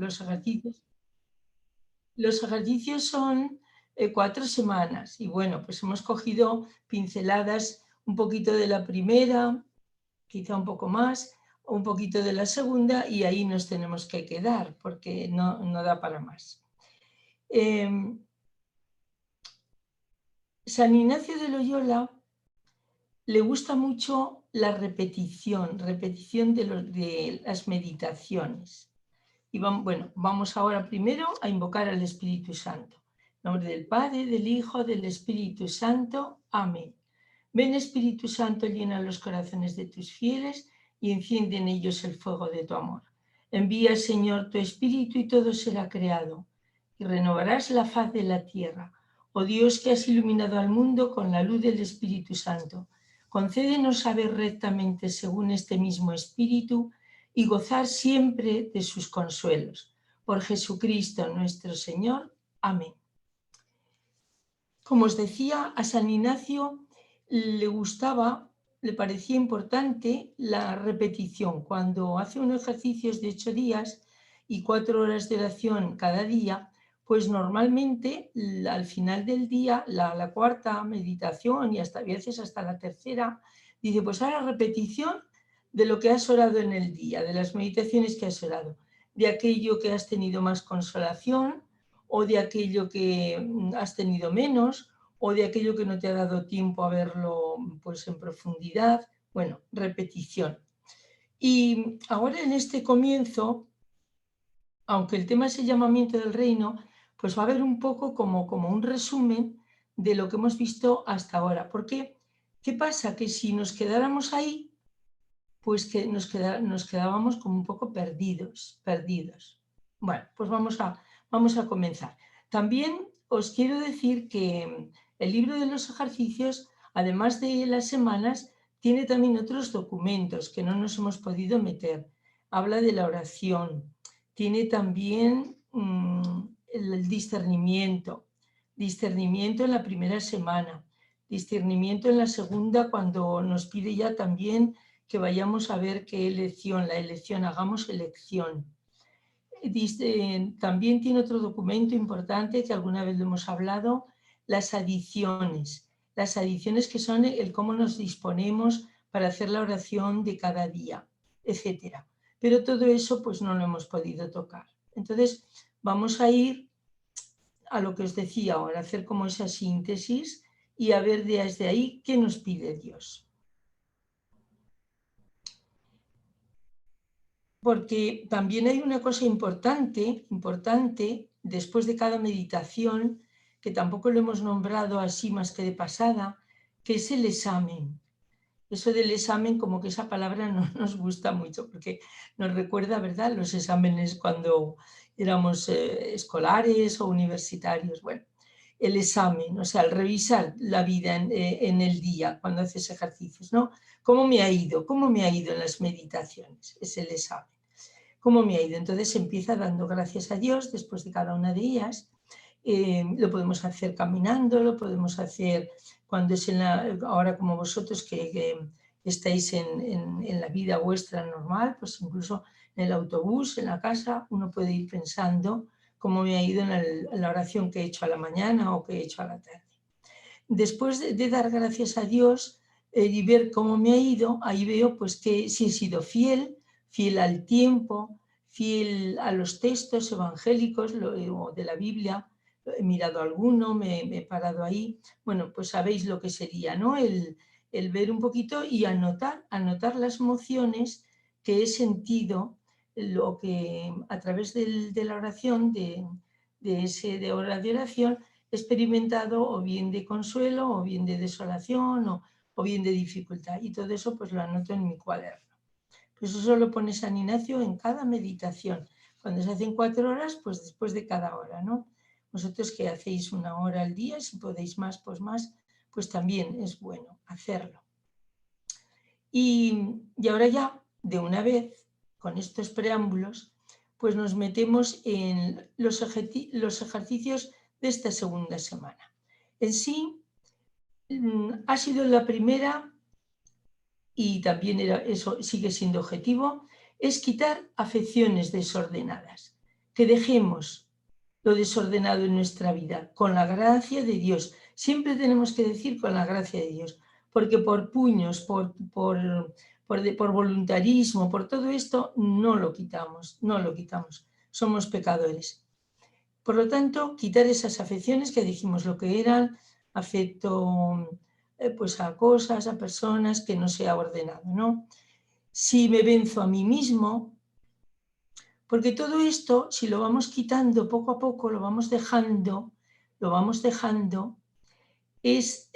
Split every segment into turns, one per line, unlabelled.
los ejercicios. Los ejercicios son 4 semanas y bueno, pues hemos cogido pinceladas un poquito de la primera, quizá un poco más, un poquito de la segunda y ahí nos tenemos que quedar porque no da para más. San Ignacio de Loyola le gusta mucho la repetición de las meditaciones. Y vamos ahora primero a invocar al Espíritu Santo. En nombre del Padre, del Hijo, del Espíritu Santo. Amén. Ven, Espíritu Santo, llena los corazones de tus fieles y enciende en ellos el fuego de tu amor. Envía, Señor, tu Espíritu y todo será creado, y renovarás la faz de la tierra. Oh Dios, que has iluminado al mundo con la luz del Espíritu Santo, concédenos saber rectamente según este mismo Espíritu y gozar siempre de sus consuelos. Por Jesucristo nuestro Señor. Amén. Como os decía, a San Ignacio le parecía importante la repetición. Cuando hace unos ejercicios de 8 días y 4 horas de oración cada día, pues normalmente al final del día, la cuarta meditación y hasta a veces hasta la tercera, dice, pues ahora repetición de lo que has orado en el día, de las meditaciones que has orado, de aquello que has tenido más consolación o de aquello que has tenido menos o de aquello que no te ha dado tiempo a verlo pues en profundidad. Bueno, repetición. Y ahora en este comienzo, aunque el tema es el llamamiento del reino, pues va a haber un poco como un resumen de lo que hemos visto hasta ahora. Porque, ¿qué pasa? Que si nos quedáramos ahí, pues que nos quedábamos como un poco perdidos. Bueno, pues vamos a comenzar. También os quiero decir que el libro de los ejercicios, además de las semanas, tiene también otros documentos que no nos hemos podido meter. Habla de la oración, tiene también el discernimiento en la primera semana, discernimiento en la segunda cuando nos pide ya también que vayamos a ver qué elección, hagamos elección. También tiene otro documento importante que alguna vez lo hemos hablado, las adiciones que son el cómo nos disponemos para hacer la oración de cada día, etcétera. Pero todo eso pues no lo hemos podido tocar. Entonces vamos a ir a lo que os decía ahora, hacer como esa síntesis y a ver desde ahí qué nos pide Dios. Porque también hay una cosa importante después de cada meditación, que tampoco lo hemos nombrado así más que de pasada, que es el examen. Eso del examen, como que esa palabra no nos gusta mucho, porque nos recuerda, ¿verdad?, los exámenes cuando éramos escolares o universitarios. Bueno, el examen, o sea, el revisar la vida en el día cuando haces ejercicios, ¿no? ¿Cómo me ha ido? ¿Cómo me ha ido en las meditaciones? Es el examen. ¿Cómo me ha ido? Entonces empieza dando gracias a Dios después de cada una de ellas. Lo podemos hacer caminando, lo podemos hacer cuando es ahora como vosotros que estáis en la vida vuestra normal, pues incluso en el autobús, en la casa, uno puede ir pensando cómo me ha ido en la oración que he hecho a la mañana o que he hecho a la tarde. Después de dar gracias a Dios y ver cómo me ha ido, ahí veo pues que si he sido fiel al tiempo, fiel a los textos evangélicos o de la Biblia, he mirado alguno, me he parado ahí. Bueno, pues sabéis lo que sería, ¿no? El ver un poquito y anotar las emociones que he sentido, lo que a través de la oración, de hora de oración, he experimentado o bien de consuelo, o bien de desolación, o bien de dificultad. Y todo eso pues lo anoto en mi cuaderno. Pues eso lo pone San Ignacio en cada meditación. Cuando se hacen 4 horas, pues después de cada hora, ¿no? Vosotros que hacéis 1 hora al día, si podéis más, pues también es bueno hacerlo. Y ahora ya, de una vez, con estos preámbulos, pues nos metemos en los ejercicios de esta segunda semana. En sí, ha sido la primera, y también eso sigue siendo objetivo, es quitar afecciones desordenadas. que dejemos lo desordenado en nuestra vida, con la gracia de Dios. Siempre tenemos que decir con la gracia de Dios, porque por puños, por voluntarismo, por todo esto, no lo quitamos, no lo quitamos. Somos pecadores. Por lo tanto, quitar esas afecciones que dijimos lo que eran, afecto pues a cosas, a personas, que no sea ordenado, ¿no? Si me venzo a mí mismo, porque todo esto, si lo vamos quitando poco a poco, lo vamos dejando, es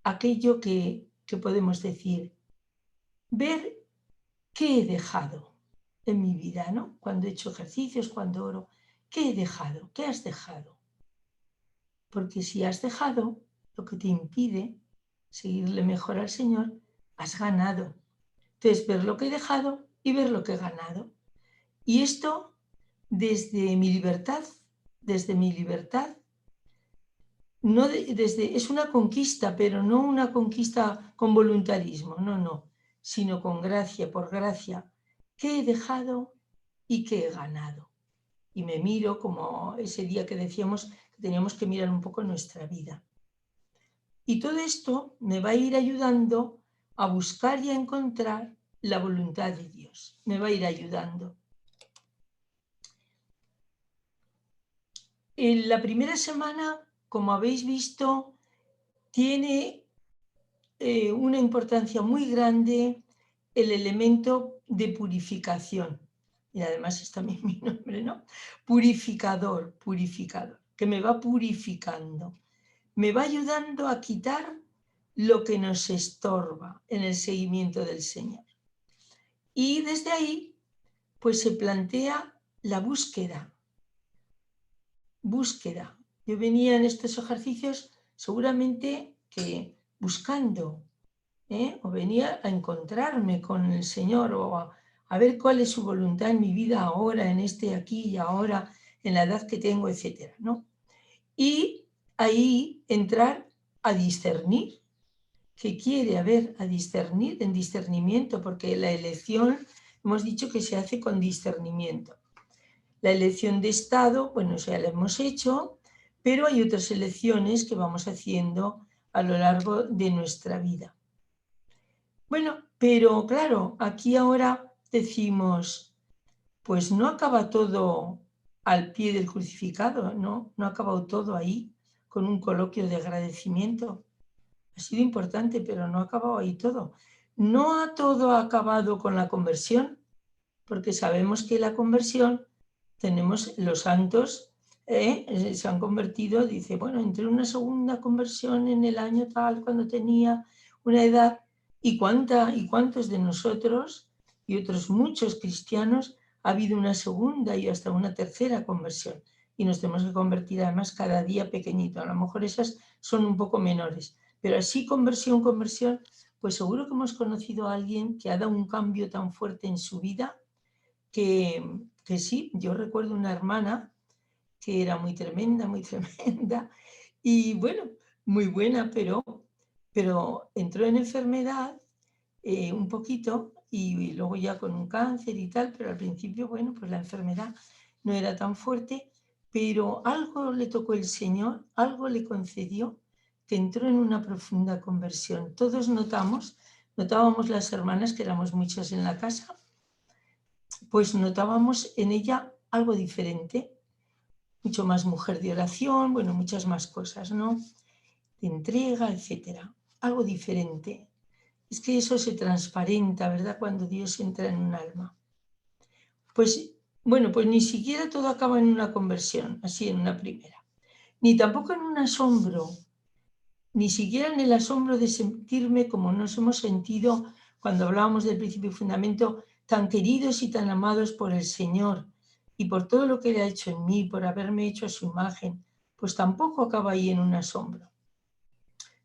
aquello que podemos decir, ver qué he dejado en mi vida, ¿no? Cuando he hecho ejercicios, cuando oro, ¿qué he dejado? ¿Qué has dejado? Porque si has dejado lo que te impide seguirle mejor al Señor, has ganado. Entonces, ver lo que he dejado y ver lo que he ganado. Y esto desde mi libertad, no es una conquista, pero no una conquista con voluntarismo, no, sino con gracia, por gracia, qué he dejado y qué he ganado. Y me miro como ese día que decíamos que teníamos que mirar un poco nuestra vida. Y todo esto me va a ir ayudando a buscar y a encontrar la voluntad de Dios. Me va a ir ayudando. En la primera semana, como habéis visto, tiene una importancia muy grande el elemento de purificación. Y además es también mi nombre, ¿no? Purificador, que me va purificando. Me va ayudando a quitar lo que nos estorba en el seguimiento del Señor. Y desde ahí, pues se plantea la búsqueda. Yo venía en estos ejercicios seguramente que buscando, o venía a encontrarme con el Señor o a ver cuál es su voluntad en mi vida ahora, en este aquí y ahora, en la edad que tengo, etcétera, ¿no? Y ahí entrar a discernir. ¿Qué quiere haber? A discernir, en discernimiento, porque la elección hemos dicho que se hace con discernimiento. La elección de Estado, bueno, ya la hemos hecho, pero hay otras elecciones que vamos haciendo a lo largo de nuestra vida. Bueno, pero claro, aquí ahora decimos, pues no acaba todo al pie del crucificado, no ha acabado todo ahí con un coloquio de agradecimiento. Ha sido importante, pero no ha acabado ahí todo. No ha todo acabado con la conversión, porque sabemos que la conversión, tenemos los santos, se han convertido, dice, bueno, entré en una segunda conversión en el año tal, cuando tenía una edad, y cuántos de nosotros y otros muchos cristianos ha habido una segunda y hasta una tercera conversión, y nos tenemos que convertir además cada día pequeñito. A lo mejor esas son un poco menores, pero así conversión, pues seguro que hemos conocido a alguien que ha dado un cambio tan fuerte en su vida que sí. Yo recuerdo una hermana que era muy tremenda, y bueno, muy buena, pero entró en enfermedad un poquito y luego ya con un cáncer y tal, pero al principio, bueno, pues la enfermedad no era tan fuerte, pero algo le tocó el Señor, algo le concedió, que entró en una profunda conversión. Todos notábamos las hermanas, que éramos muchas en la casa, pues notábamos en ella algo diferente, mucho más mujer de oración, bueno, muchas más cosas, ¿no? De entrega, etcétera, algo diferente. Es que eso se transparenta, ¿verdad? Cuando Dios entra en un alma. Pues, bueno, pues ni siquiera todo acaba en una conversión, así en una primera. Ni tampoco en un asombro, ni siquiera en el asombro de sentirme como nos hemos sentido cuando hablábamos del principio y fundamento, tan queridos y tan amados por el Señor y por todo lo que Él ha hecho en mí, por haberme hecho a su imagen, pues tampoco acaba ahí en un asombro.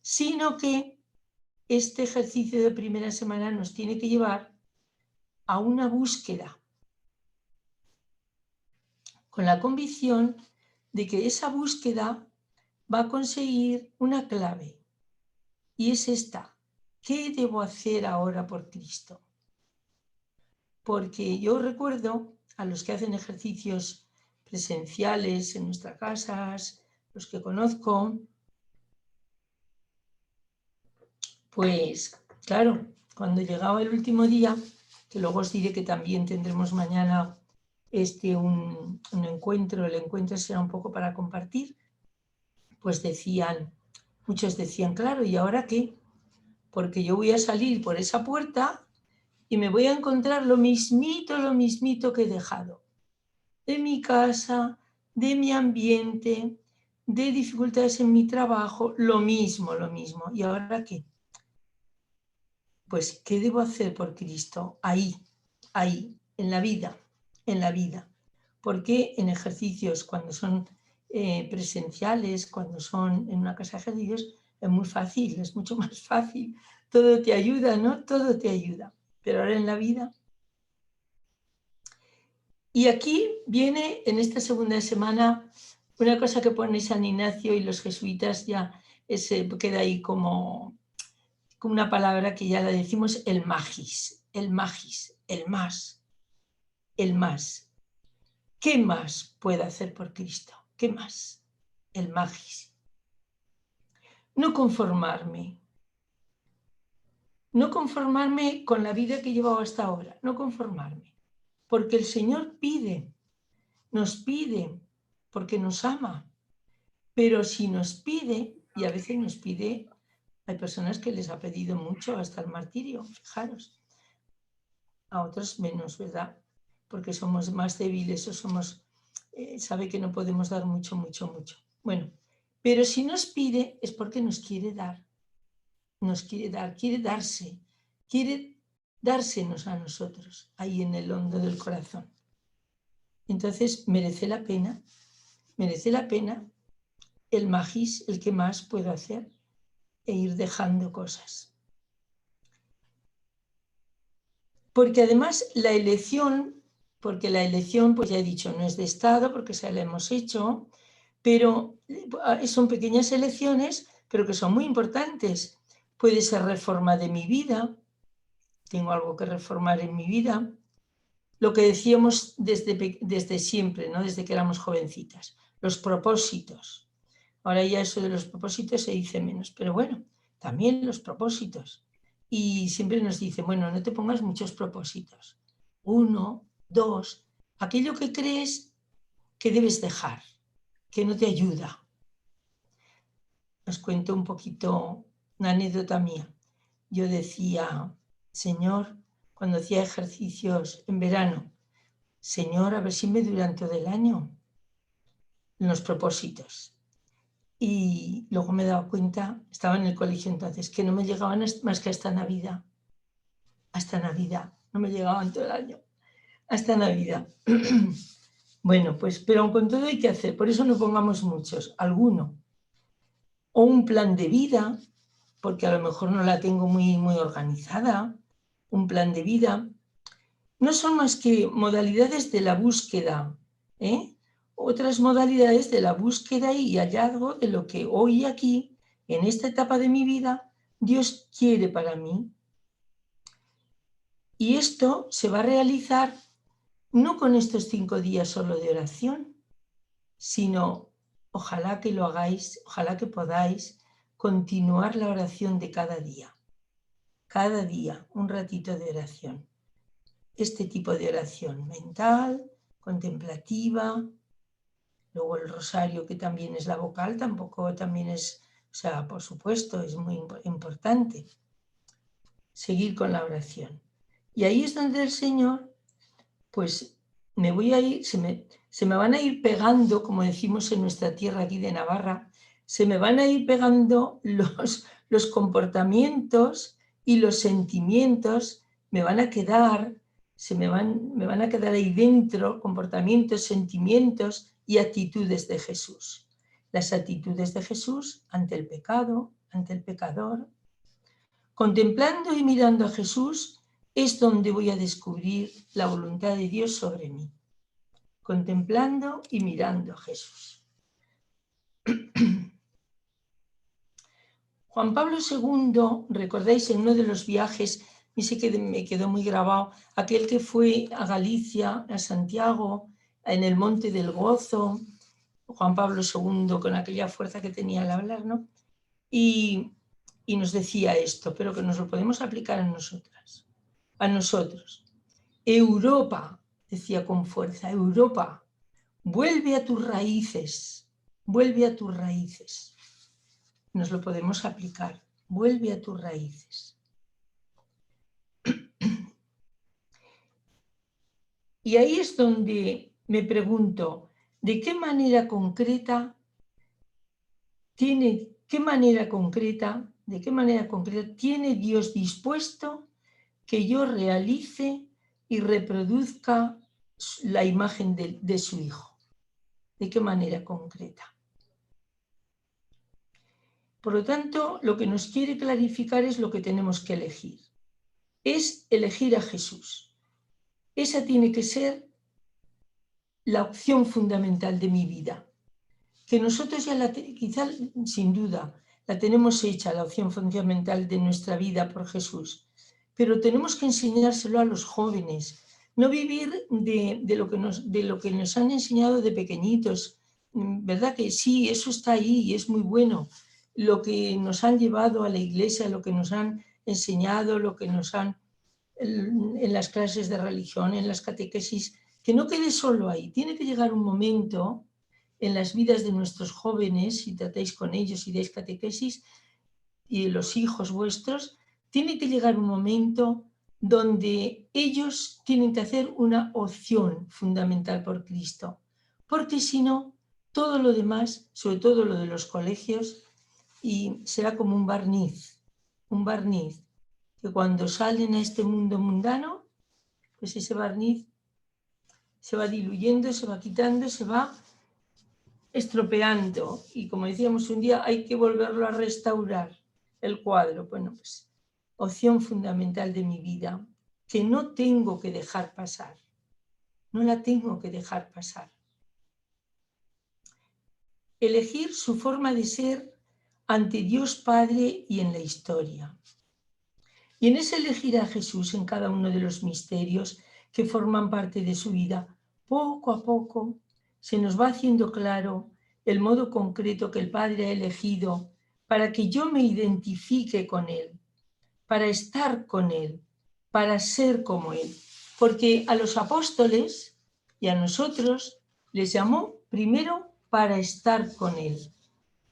Sino que este ejercicio de primera semana nos tiene que llevar a una búsqueda, con la convicción de que esa búsqueda va a conseguir una clave, y es esta: ¿qué debo hacer ahora por Cristo? Porque yo recuerdo a los que hacen ejercicios presenciales en nuestras casas, los que conozco, pues claro, cuando llegaba el último día, que luego os diré que también tendremos mañana un encuentro, el encuentro será un poco para compartir, pues muchos decían, claro, ¿y ahora qué? Porque yo voy a salir por esa puerta y me voy a encontrar lo mismito que he dejado. De mi casa, de mi ambiente, de dificultades en mi trabajo, lo mismo. ¿Y ahora qué? Pues, ¿qué debo hacer por Cristo? Ahí, en la vida. Porque en ejercicios, cuando son presenciales, cuando son en una casa de ejercicios, es muy fácil, es mucho más fácil. Todo te ayuda, ¿no? Todo te ayuda. Pero ahora en la vida. Y aquí viene, en esta segunda semana, una cosa que pone San Ignacio y los jesuitas ya queda ahí como una palabra que ya la decimos, el magis, el más. ¿Qué más puedo hacer por Cristo? ¿Qué más? El magis. No conformarme con la vida que he llevado hasta ahora, no conformarme, porque el Señor nos pide, porque nos ama, pero si nos pide, y a veces nos pide, hay personas que les ha pedido mucho hasta el martirio, fijaros, a otros menos, ¿verdad? Porque somos más débiles o sabe que no podemos dar mucho. Bueno, pero si nos pide es porque nos quiere dar, quiere dársenos a nosotros, ahí en el hondo del corazón. Entonces merece la pena el magis, el que más puedo hacer, e ir dejando cosas. Porque además la elección, pues ya he dicho, no es de Estado, porque se la hemos hecho, pero son pequeñas elecciones, pero que son muy importantes. Puede ser reforma de mi vida, tengo algo que reformar en mi vida, lo que decíamos desde siempre, ¿no? Desde que éramos jovencitas, los propósitos. Ahora ya eso de los propósitos se dice menos, pero bueno, también los propósitos. Y siempre nos dice, bueno, no te pongas muchos propósitos. 1, 2, aquello que crees que debes dejar, que no te ayuda. Os cuento un poquito una anécdota mía. Yo decía, Señor, cuando hacía ejercicios en verano, Señor, a ver si me duran todo el año los propósitos. Y luego me he dado cuenta, estaba en el colegio entonces, que no me llegaban más que hasta Navidad. Hasta Navidad, no me llegaban todo el año. Hasta Navidad. Bueno, pues, pero con todo hay que hacer, por eso no pongamos muchos, alguno. O un plan de vida, porque a lo mejor no la tengo muy organizada, un plan de vida. No son más que modalidades de la búsqueda, otras modalidades de la búsqueda y hallazgo de lo que hoy aquí, en esta etapa de mi vida, Dios quiere para mí. Y esto se va a realizar no con estos 5 días solo de oración, sino ojalá que lo hagáis, ojalá que podáis continuar la oración de cada día. Cada día, un ratito de oración. Este tipo de oración mental, contemplativa, luego el rosario, que también es la vocal, también es, por supuesto, es muy importante seguir con la oración. Y ahí es donde el Señor, pues me voy a ir, se me van a ir pegando, como decimos en nuestra tierra aquí de Navarra, se me van a ir pegando los comportamientos y los sentimientos, me van a quedar ahí dentro comportamientos, sentimientos y actitudes de Jesús. Las actitudes de Jesús ante el pecado, ante el pecador. Contemplando y mirando a Jesús es donde voy a descubrir la voluntad de Dios sobre mí. Contemplando y mirando a Jesús. Juan Pablo II, recordáis, en uno de los viajes y me quedó muy grabado, aquel que fue a Galicia, a Santiago, en el Monte del Gozo, Juan Pablo II, con aquella fuerza que tenía al hablar, ¿no? Y nos decía esto, pero que nos lo podemos aplicar a nosotras, a nosotros. Europa, decía con fuerza, Europa, vuelve a tus raíces, vuelve a tus raíces. Nos lo podemos aplicar, vuelve a tus raíces. Y ahí es donde me pregunto, ¿de qué manera concreta tiene Dios dispuesto que yo realice y reproduzca la imagen de su Hijo? ¿De qué manera concreta? Por lo tanto, lo que nos quiere clarificar es lo que tenemos que elegir. Es elegir a Jesús. Esa tiene que ser la opción fundamental de mi vida. Que nosotros ya quizá sin duda la tenemos hecha, la opción fundamental de nuestra vida por Jesús, pero tenemos que enseñárselo a los jóvenes, no vivir de lo que nos han enseñado de pequeñitos, ¿verdad? Que sí, eso está ahí y es muy bueno, lo que nos han llevado a la iglesia, lo que nos han enseñado, lo que nos han en las clases de religión, en las catequesis, que no quede solo ahí, tiene que llegar un momento en las vidas de nuestros jóvenes, si tratáis con ellos y dais catequesis, y los hijos vuestros, tiene que llegar un momento donde ellos tienen que hacer una opción fundamental por Cristo, porque si no, todo lo demás, sobre todo lo de los colegios, y será como un barniz, que cuando salen a este mundo mundano, pues ese barniz se va diluyendo, se va quitando, se va estropeando, y como decíamos un día, hay que volverlo a restaurar el cuadro. Bueno, pues opción fundamental de mi vida, que no tengo que dejar pasar, no la tengo que dejar pasar. Elegir su forma de ser ante Dios Padre y en la historia. Y en ese elegir a Jesús en cada uno de los misterios que forman parte de su vida, poco a poco se nos va haciendo claro el modo concreto que el Padre ha elegido para que yo me identifique con Él, para estar con Él, para ser como Él. Porque a los apóstoles y a nosotros les llamó primero para estar con Él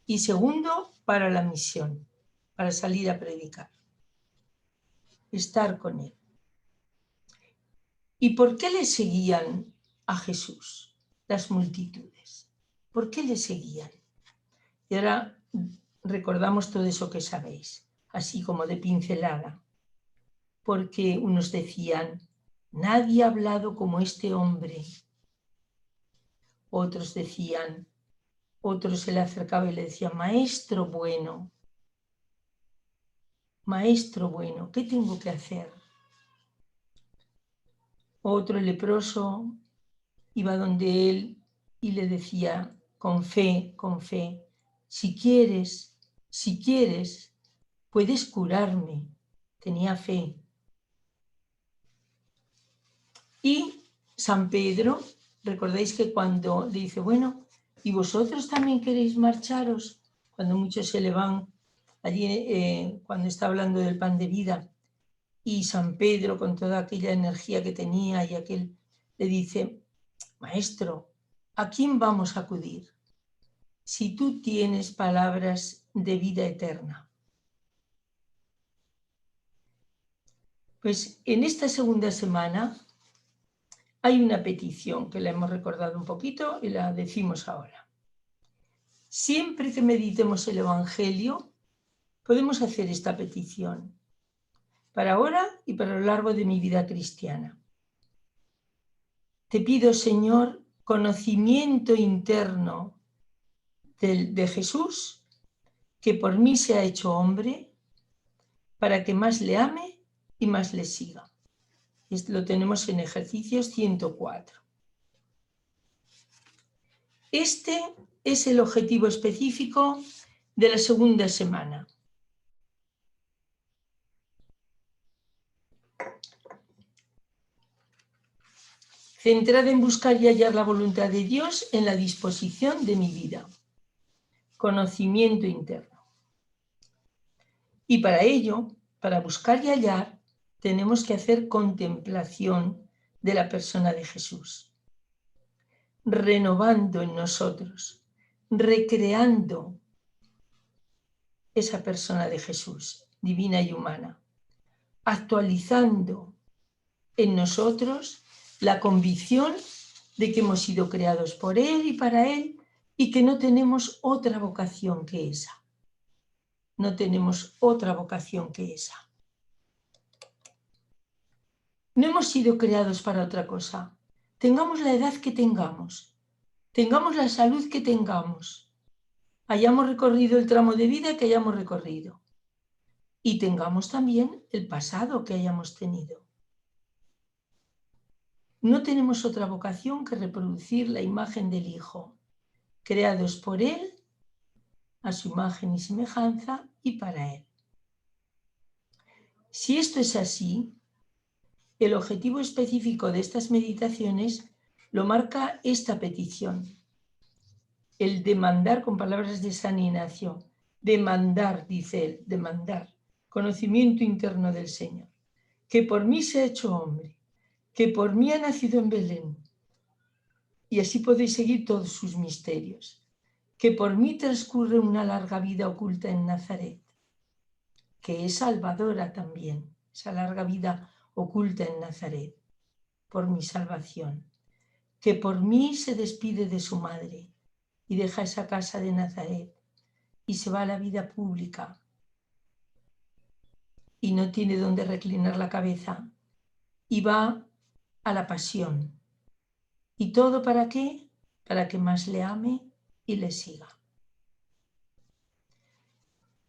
y segundo para la misión, para salir a predicar. Estar con Él. ¿Y por qué le seguían a Jesús las multitudes? ¿Por qué le seguían? Y ahora recordamos todo eso que sabéis, así como de pincelada. Porque unos decían, nadie ha hablado como este hombre. Otros decían, otro se le acercaba y le decía, maestro bueno, ¿qué tengo que hacer? Otro leproso iba donde él y le decía, con fe, si quieres, puedes curarme. Tenía fe. Y San Pedro, recordáis que cuando le dice, bueno, ¿y vosotros también queréis marcharos? Cuando muchos se le van allí, cuando está hablando del pan de vida, y San Pedro, con toda aquella energía que tenía, y aquel le dice, maestro, ¿a quién vamos a acudir? Si tú tienes palabras de vida eterna. Pues en esta segunda semana hay una petición que la hemos recordado un poquito y la decimos ahora. Siempre que meditemos el Evangelio, podemos hacer esta petición para ahora y para lo largo de mi vida cristiana. Te pido, Señor, conocimiento interno de Jesús, que por mí se ha hecho hombre, para que más le ame y más le siga. Esto lo tenemos en ejercicios 104. Este es el objetivo específico de la segunda semana. centrada en buscar y hallar la voluntad de Dios en la disposición de mi vida. Conocimiento interno. Y para ello, para buscar y hallar, tenemos que hacer contemplación de la persona de Jesús, renovando en nosotros, recreando esa persona de Jesús, divina y humana, actualizando en nosotros la convicción de que hemos sido creados por Él y para Él y que no tenemos otra vocación que esa. No tenemos otra vocación que esa. No hemos sido creados para otra cosa. Tengamos la edad que tengamos, tengamos la salud que tengamos, hayamos recorrido el tramo de vida que hayamos recorrido y tengamos también el pasado que hayamos tenido. No tenemos otra vocación que reproducir la imagen del Hijo, creados por Él, a su imagen y semejanza y para Él. Si esto es así, el objetivo específico de estas meditaciones lo marca esta petición, el demandar, con palabras de San Ignacio, demandar, dice él, demandar, conocimiento interno del Señor, que por mí se ha hecho hombre, que por mí ha nacido en Belén, y así podéis seguir todos sus misterios, que por mí transcurre una larga vida oculta en Nazaret, que es salvadora también, esa larga vida oculta en Nazaret, por mi salvación, que por mí se despide de su madre y deja esa casa de Nazaret y se va a la vida pública y no tiene dónde reclinar la cabeza y va a la pasión. ¿Y todo para qué? Para que más le ame y le siga.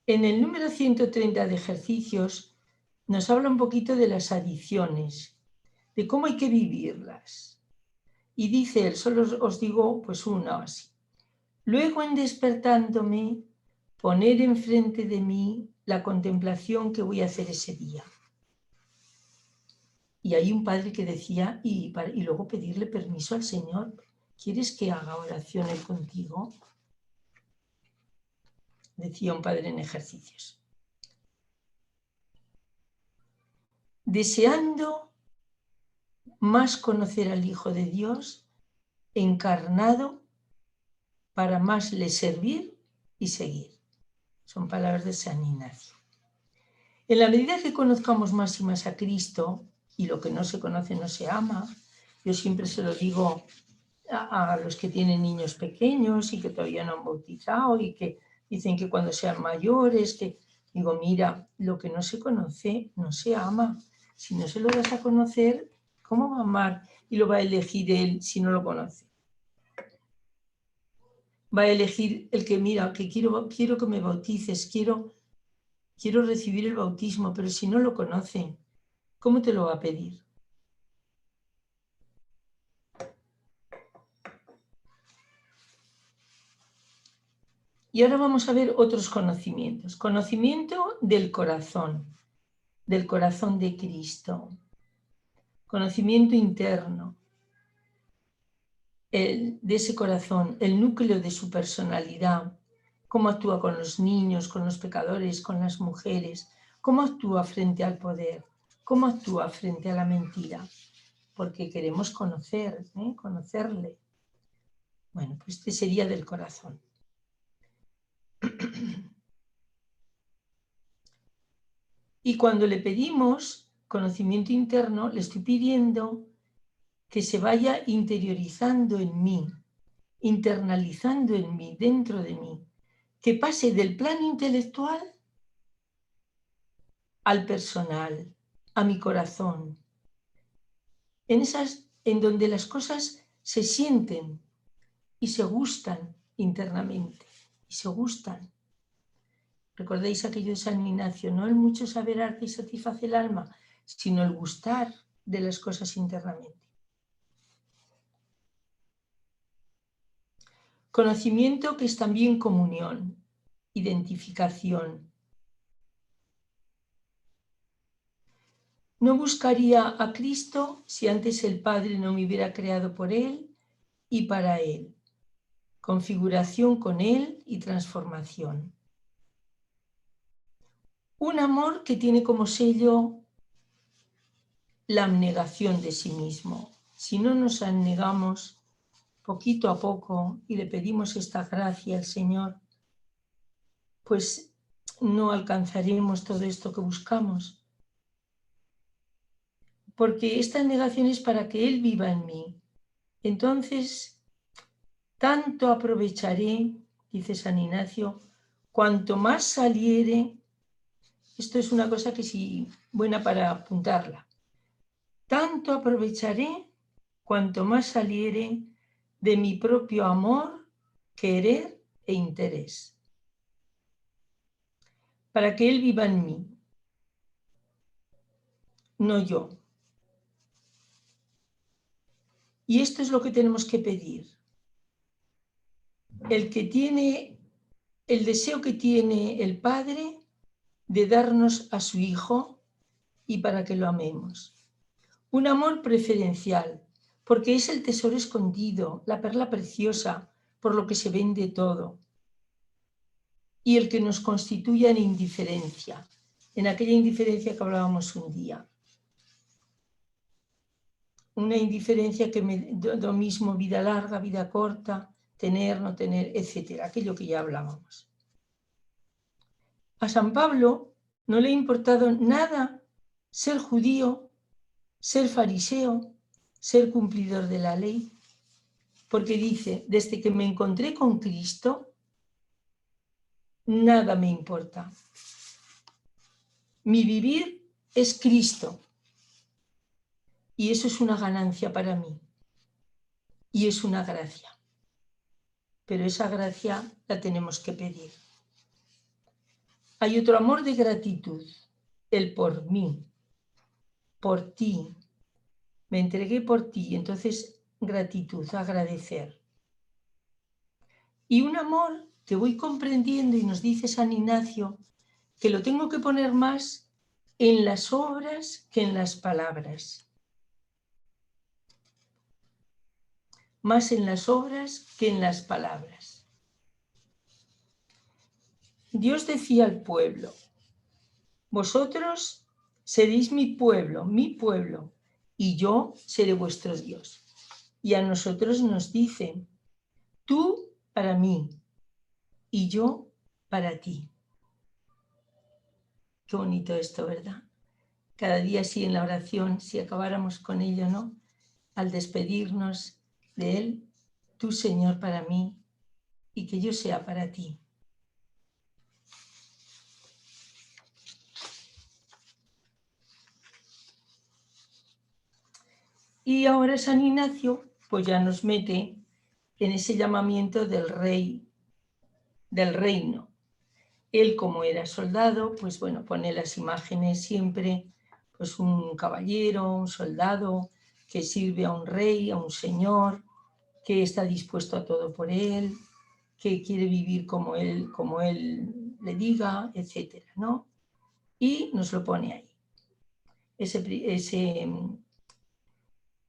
En el número 130 de ejercicios nos habla un poquito de las adicciones, de cómo hay que vivirlas. Y dice él, solo os digo pues una así. Luego en despertándome, poner enfrente de mí la contemplación que voy a hacer ese día. Y hay un padre que decía, y luego pedirle permiso al Señor, ¿quieres que haga oraciones contigo? Decía un padre en ejercicios. Deseando más conocer al Hijo de Dios, encarnado para más le servir y seguir. Son palabras de San Ignacio. En la medida que conozcamos más y más a Cristo, y lo que no se conoce no se ama, yo siempre se lo digo a los que tienen niños pequeños y que todavía no han bautizado y que dicen que cuando sean mayores, que digo, mira, lo que no se conoce no se ama. Si no se lo das a conocer, ¿cómo va a amar y lo va a elegir él si no lo conoce? Va a elegir el que, mira, que quiero que me bautices, quiero recibir el bautismo, pero si no lo conoce, ¿cómo te lo va a pedir? Y ahora vamos a ver otros conocimientos. Conocimiento del corazón de Cristo. Conocimiento interno de ese corazón, el núcleo de su personalidad, cómo actúa con los niños, con los pecadores, con las mujeres, cómo actúa frente al poder, cómo actúa frente a la mentira, porque queremos conocerle. Bueno, pues este sería del corazón. Y cuando le pedimos conocimiento interno, le estoy pidiendo que se vaya interiorizando en mí, internalizando en mí, dentro de mí, que pase del plano intelectual al personal, a mi corazón, en donde las cosas se sienten y se gustan internamente, y se gustan. ¿Recordáis aquello de San Ignacio? No el mucho saber arte y satisface el alma, sino el gustar de las cosas internamente. Conocimiento que es también comunión, identificación. No buscaría a Cristo si antes el Padre no me hubiera creado por Él y para Él. Configuración con Él y transformación. Un amor que tiene como sello la abnegación de sí mismo. Si no nos abnegamos poquito a poco y le pedimos esta gracia al Señor, pues no alcanzaremos todo esto que buscamos. Porque esta abnegación es para que Él viva en mí. Entonces, tanto aprovecharé, dice San Ignacio, cuanto más saliere. Esto es una cosa que sí, buena para apuntarla. Tanto aprovecharé cuanto más saliere de mi propio amor, querer e interés, para que Él viva en mí, no yo. Y esto es lo que tenemos que pedir. El deseo que tiene el Padre de darnos a su Hijo y para que lo amemos. Un amor preferencial, porque es el tesoro escondido, la perla preciosa, por lo que se vende todo. Y el que nos constituya en indiferencia, en aquella indiferencia que hablábamos un día. Una indiferencia que me da lo mismo vida larga, vida corta, tener, no tener, etcétera, aquello que ya hablábamos. A San Pablo no le ha importado nada ser judío, ser fariseo, ser cumplidor de la ley, porque dice, desde que me encontré con Cristo, nada me importa. Mi vivir es Cristo. Y eso es una ganancia para mí. Y es una gracia. Pero esa gracia la tenemos que pedir. Hay otro amor de gratitud. El por mí. Por ti. Me entregué por ti. Entonces, gratitud, agradecer. Y un amor que voy comprendiendo, y nos dice San Ignacio, que lo tengo que poner más en las obras que en las palabras. Más en las obras que en las palabras. Dios decía al pueblo, vosotros seréis mi pueblo, y yo seré vuestro Dios. Y a nosotros nos dice, tú para mí y yo para ti. Qué bonito esto, ¿verdad? Cada día así en la oración, si acabáramos con ello, ¿no? Al despedirnos de Él, tú, Señor, para mí y que yo sea para ti. Y ahora San Ignacio, pues ya nos mete en ese llamamiento del rey, del reino. Él, como era soldado, pues bueno, pone las imágenes siempre, pues un caballero, un soldado que sirve a un rey, a un señor, que está dispuesto a todo por él, que quiere vivir como él le diga, etcétera, ¿no? Y nos lo pone ahí.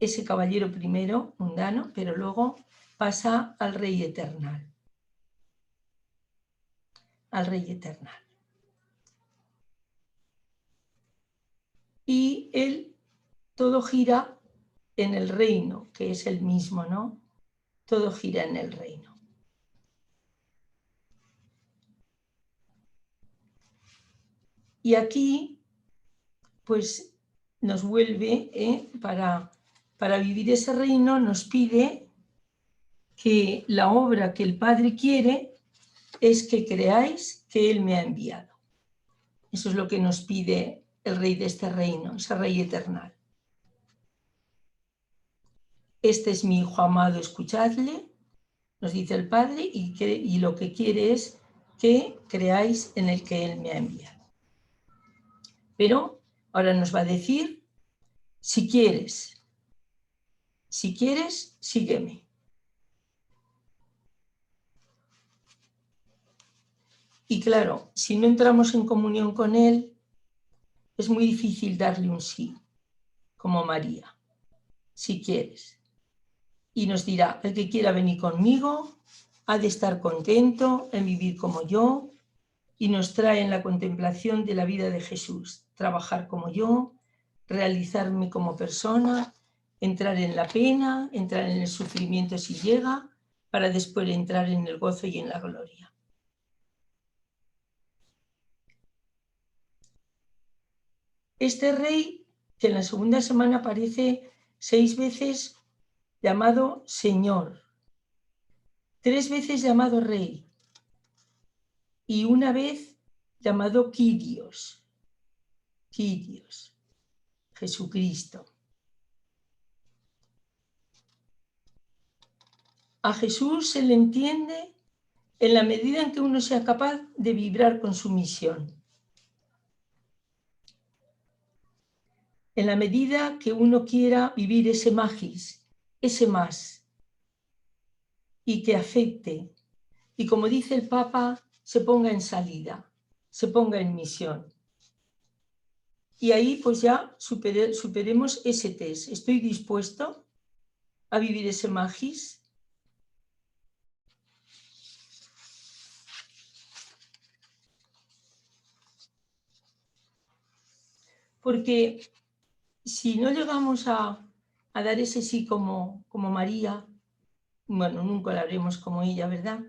Ese caballero primero, mundano, pero luego pasa al rey eternal. Al rey eternal. Y él, todo gira en el reino, que es el mismo, ¿no? Todo gira en el reino. Y aquí, pues, nos vuelve, para vivir ese reino, nos pide que la obra que el Padre quiere es que creáis que Él me ha enviado. Eso es lo que nos pide el Rey de este reino, ese Rey eternal. Este es mi Hijo amado, escuchadle, nos dice el Padre, y lo que quiere es que creáis en el que Él me ha enviado. Pero ahora nos va a decir, si quieres, sígueme. Y claro, si no entramos en comunión con Él, es muy difícil darle un sí. como María, si quieres. Y nos dirá, el que quiera venir conmigo ha de estar contento en vivir como yo, y nos trae en la contemplación de la vida de Jesús, trabajar como yo, realizarme como persona, entrar en la pena, entrar en el sufrimiento si llega, para después entrar en el gozo y en la gloria. Este rey, que en la segunda semana aparece 6 veces llamado Señor, 3 veces llamado Rey y una vez llamado Kyrios, Jesucristo. A Jesús se le entiende en la medida en que uno sea capaz de vibrar con su misión. En la medida que uno quiera vivir ese magis, ese más, y que afecte, y como dice el Papa, se ponga en salida, se ponga en misión. Y ahí pues ya superemos ese test. ¿Estoy dispuesto a vivir ese magis? Porque si no llegamos a dar ese sí como María, bueno, nunca lo haremos como ella, ¿verdad?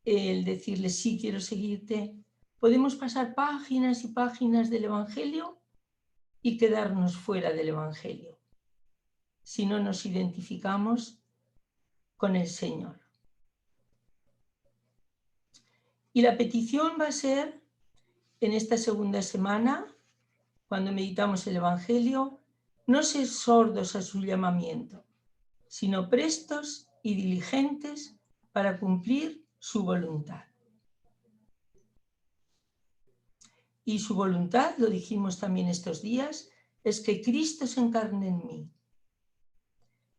El decirle sí, quiero seguirte. Podemos pasar páginas y páginas del Evangelio y quedarnos fuera del Evangelio, si no nos identificamos con el Señor. Y la petición va a ser, en esta segunda semana, cuando meditamos el Evangelio, no ser sordos a su llamamiento, sino prestos y diligentes para cumplir su voluntad. Y su voluntad, lo dijimos también estos días, es que Cristo se encarne en mí,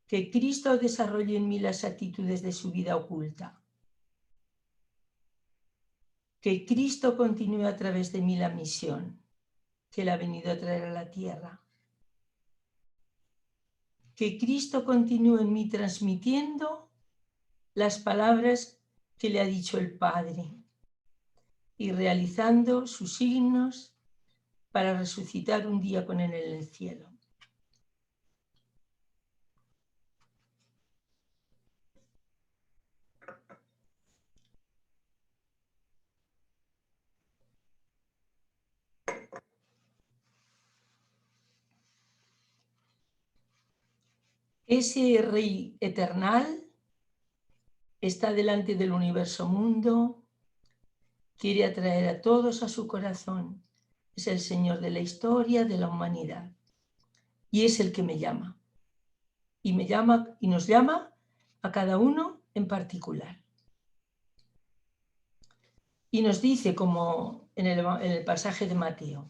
que Cristo desarrolle en mí las actitudes de su vida oculta, que Cristo continúe a través de mí la misión que Él ha venido a traer a la tierra, que Cristo continúe en mí transmitiendo las palabras que le ha dicho el Padre y realizando sus signos para resucitar un día con Él en el cielo. Ese Rey eternal está delante del universo mundo, quiere atraer a todos a su corazón. Es el Señor de la historia, de la humanidad. Y es el que me llama. Y me llama y nos llama a cada uno en particular. Y nos dice, como en el pasaje de Mateo,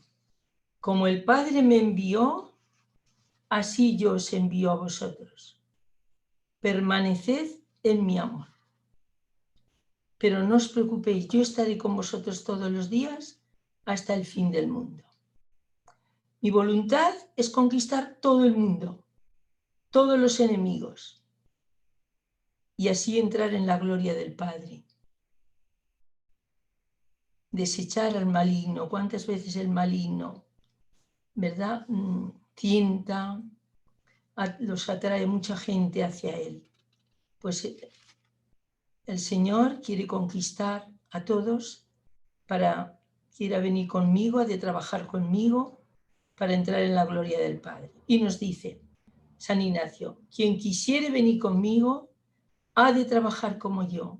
como el Padre me envió, así yo os envío a vosotros. Permaneced en mi amor. Pero no os preocupéis, yo estaré con vosotros todos los días hasta el fin del mundo. Mi voluntad es conquistar todo el mundo, todos los enemigos, y así entrar en la gloria del Padre. Desechar al maligno. ¿Cuántas veces el maligno, verdad, tienta, los atrae mucha gente hacia él? Pues el Señor quiere conquistar a todos quiera venir conmigo, ha de trabajar conmigo para entrar en la gloria del Padre. Y nos dice San Ignacio, quien quisiere venir conmigo ha de trabajar como yo.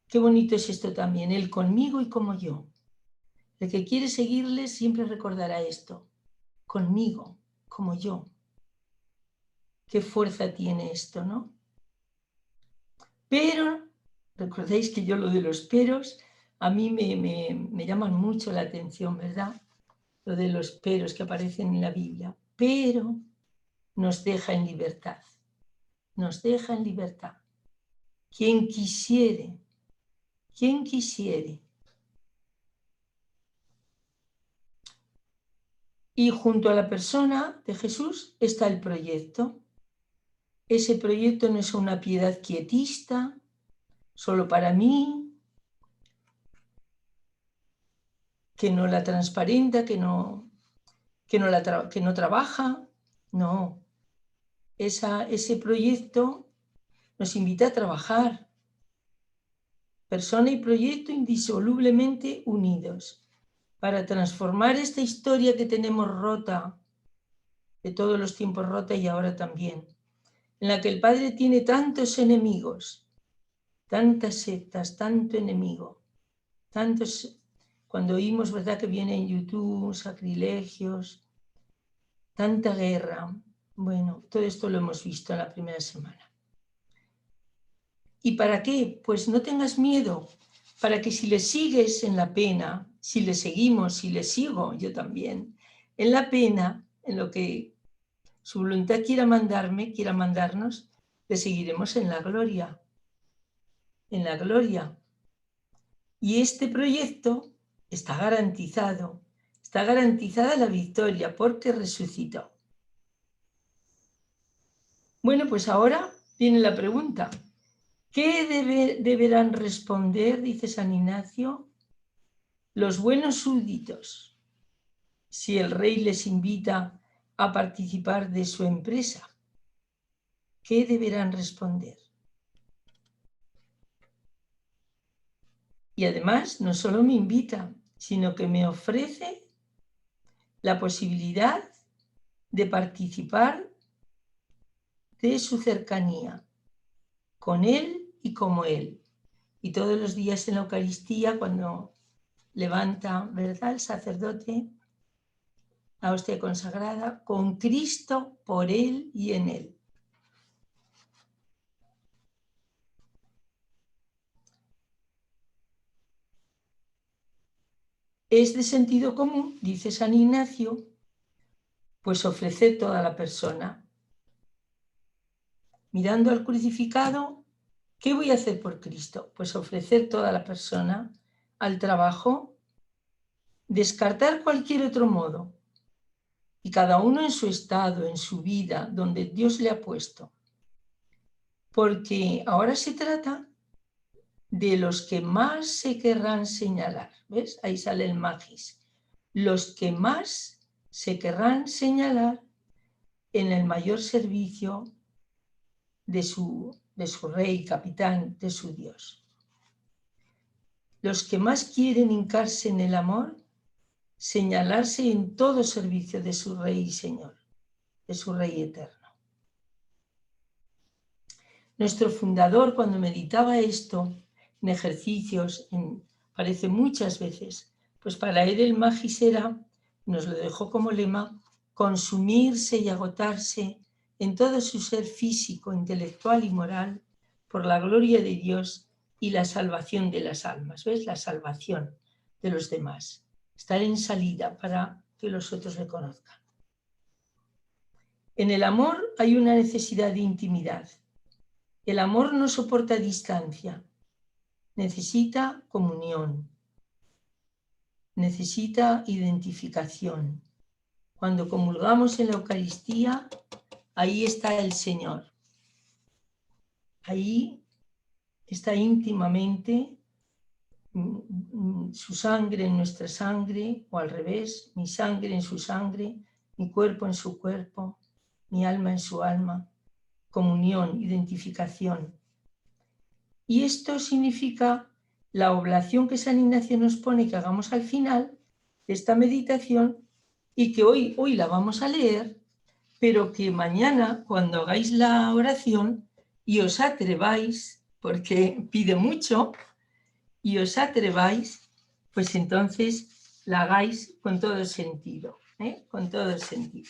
Qué bonito es esto también, Él conmigo y como yo. El que quiere seguirle siempre recordará esto, conmigo, como yo. Qué fuerza tiene esto, ¿no? Pero, recordáis que yo lo de los peros, a mí me llaman mucho la atención, ¿verdad? Lo de los peros que aparecen en la Biblia. Pero nos deja en libertad. Nos deja en libertad. Quien quisiere. Y junto a la persona de Jesús está el proyecto. Ese proyecto no es una piedad quietista, solo para mí, que no la transparenta, que no trabaja. No, ese proyecto nos invita a trabajar. Persona y proyecto indisolublemente unidos para transformar esta historia que tenemos rota, de todos los tiempos rota y ahora también, en la que el Padre tiene tantos enemigos, tantas sectas, tanto enemigo, tantos, cuando oímos, ¿verdad?, que viene en YouTube, sacrilegios, tanta guerra. Bueno, todo esto lo hemos visto en la primera semana. ¿Y para qué? Pues no tengas miedo, para que si le sigues en la pena, si le seguimos, si le sigo yo también, en la pena, en lo que su voluntad quiera mandarnos, le seguiremos en la gloria. En la gloria. Y este proyecto está garantizada la victoria porque resucitó. Bueno, pues ahora viene la pregunta. ¿Qué deberán responder, dice San Ignacio, los buenos súbditos si el rey les invita a participar de su empresa? ¿Qué deberán responder? Y además no solo me invita, sino que me ofrece la posibilidad de participar de su cercanía, con él y como él. Y todos los días en la Eucaristía, cuando levanta, ¿verdad?, el sacerdote la hostia consagrada, con Cristo, por él y en él. Es de sentido común, dice San Ignacio, pues ofrecer toda la persona. Mirando al crucificado, ¿qué voy a hacer por Cristo? Pues ofrecer toda la persona al trabajo, descartar cualquier otro modo, y cada uno en su estado, en su vida, donde Dios le ha puesto. Porque ahora se trata de los que más se querrán señalar. ¿Ves? Ahí sale el magis. Los que más se querrán señalar en el mayor servicio de su rey, capitán, de su Dios. Los que más quieren hincarse en el amor, señalarse en todo servicio de su rey y señor, de su rey eterno. Nuestro fundador, cuando meditaba esto en ejercicios, parece muchas veces, pues para él el magis era, nos lo dejó como lema, consumirse y agotarse en todo su ser físico, intelectual y moral por la gloria de Dios y la salvación de las almas. ¿Ves? La salvación de los demás. Estar en salida para que los otros le conozcan. En el amor hay una necesidad de intimidad. El amor no soporta distancia, necesita comunión, necesita identificación. Cuando comulgamos en la Eucaristía, ahí está el Señor. Ahí está íntimamente su sangre en nuestra sangre, o al revés, mi sangre en su sangre, mi cuerpo en su cuerpo, mi alma en su alma. Comunión, identificación. Y esto significa la oblación que San Ignacio nos pone que hagamos al final de esta meditación y que hoy la vamos a leer, pero que mañana cuando hagáis la oración y os atreváis, porque pide mucho, y os atreváis, pues entonces la hagáis con todo sentido, con todo sentido.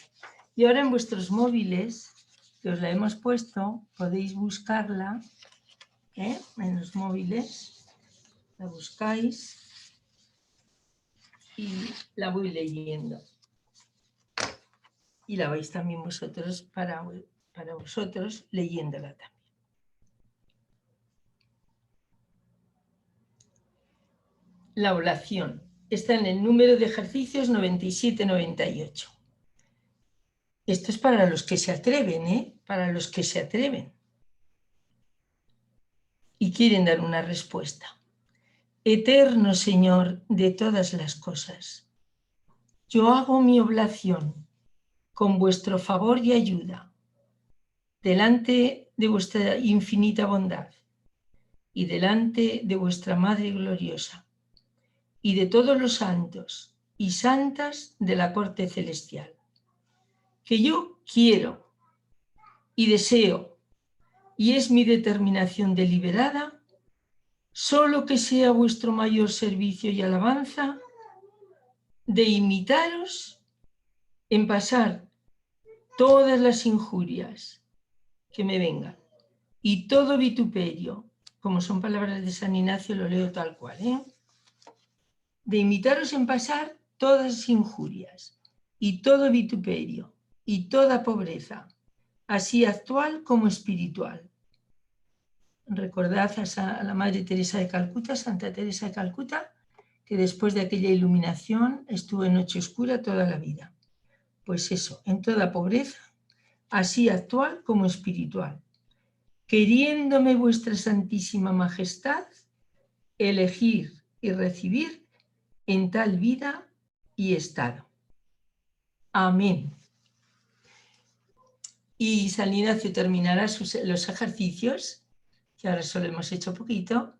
Y ahora en vuestros móviles, que os la hemos puesto, podéis buscarla, en los móviles, la buscáis y la voy leyendo. Y la vais también vosotros para vosotros leyéndola también. La oración está en el número de ejercicios 97-98. Esto es para los que se atreven, para los que se atreven y quieren dar una respuesta. Eterno Señor de todas las cosas, yo hago mi oblación con vuestro favor y ayuda delante de vuestra infinita bondad y delante de vuestra Madre gloriosa y de todos los santos y santas de la corte celestial, que yo quiero y deseo, y es mi determinación deliberada, solo que sea vuestro mayor servicio y alabanza, de imitaros en pasar todas las injurias que me vengan y todo vituperio, como son palabras de San Ignacio, lo leo tal cual, de imitaros en pasar todas las injurias y todo vituperio y toda pobreza, así actual como espiritual. Recordad a la Madre Teresa de Calcuta, Santa Teresa de Calcuta, que después de aquella iluminación estuvo en noche oscura toda la vida. Pues eso, en toda pobreza, así actual como espiritual, queriéndome vuestra Santísima Majestad elegir y recibir en tal vida y estado. Amén. Y San Ignacio terminará los ejercicios, que ahora solo hemos hecho poquito,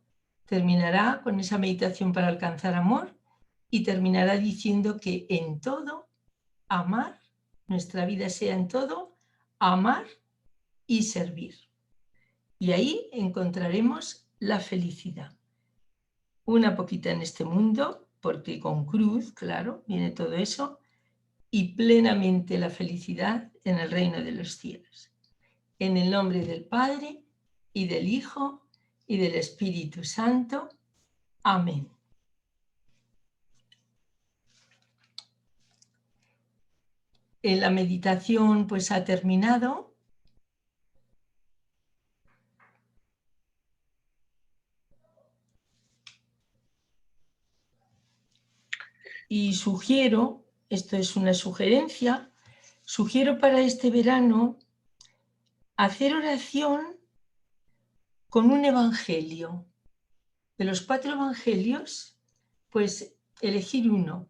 terminará con esa meditación para alcanzar amor y terminará diciendo que en todo, amar, nuestra vida sea en todo, amar y servir. Y ahí encontraremos la felicidad. Una poquita en este mundo, porque con cruz, claro, viene todo eso, y plenamente la felicidad en el reino de los cielos. En el nombre del Padre, y del Hijo, y del Espíritu Santo. Amén. La meditación pues ha terminado. Y sugiero, esto es una sugerencia, sugiero para este verano hacer oración con un evangelio. De los 4 evangelios, pues elegir uno.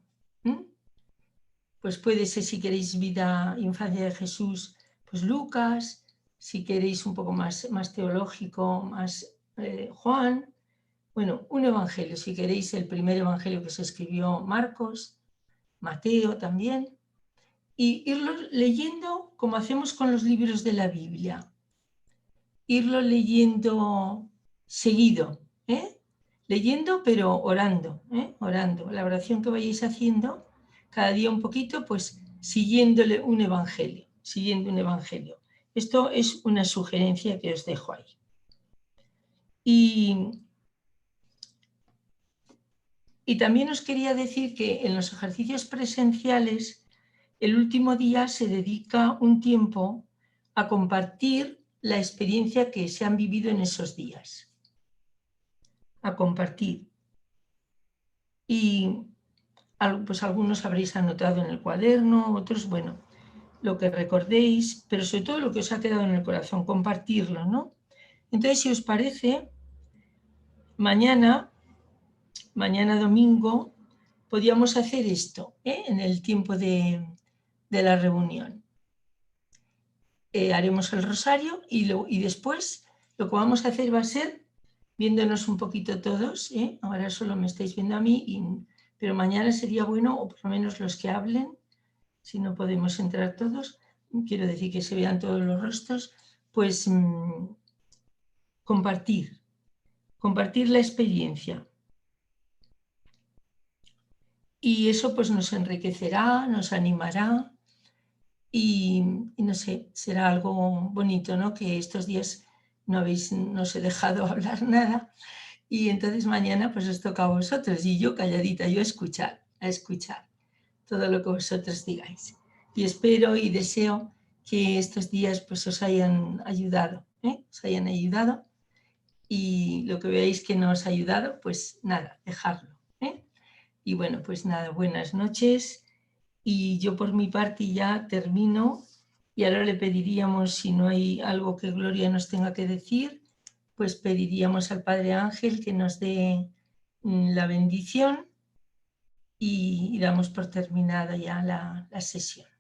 Pues puede ser, si queréis vida, infancia de Jesús, pues Lucas, si queréis un poco más teológico, más Juan. Bueno, un evangelio, si queréis el primer evangelio que se escribió Marcos, Mateo también, y irlo leyendo como hacemos con los libros de la Biblia. Irlo leyendo seguido, leyendo pero orando, orando. La oración que vayáis haciendo, cada día un poquito, pues siguiéndole un evangelio, siguiendo un evangelio. Esto es una sugerencia que os dejo ahí. Y también os quería decir que en los ejercicios presenciales, el último día se dedica un tiempo a compartir la experiencia que se han vivido en esos días. A compartir. Y pues algunos habréis anotado en el cuaderno, otros, bueno, lo que recordéis, pero sobre todo lo que os ha quedado en el corazón, compartirlo, ¿no? Entonces, si os parece, mañana domingo, podíamos hacer esto, en el tiempo de la reunión. Haremos el rosario y después lo que vamos a hacer va a ser viéndonos un poquito todos, ahora solo me estáis viendo a mí, pero mañana sería bueno, o por lo menos los que hablen, si no podemos entrar todos, quiero decir que se vean todos los rostros, pues compartir la experiencia. Y eso pues nos enriquecerá, nos animará y no sé, será algo bonito, ¿no? Que estos días no os he dejado hablar nada y entonces mañana pues os toca a vosotros y yo calladita, yo a escuchar todo lo que vosotros digáis. Y espero y deseo que estos días pues os hayan ayudado, y lo que veáis que no os ha ayudado, pues nada, dejadlo. Y bueno, pues nada, buenas noches y yo por mi parte ya termino Y ahora le pediríamos, si no hay algo que Gloria nos tenga que decir, pues pediríamos al Padre Ángel que nos dé la bendición y damos por terminada ya la sesión.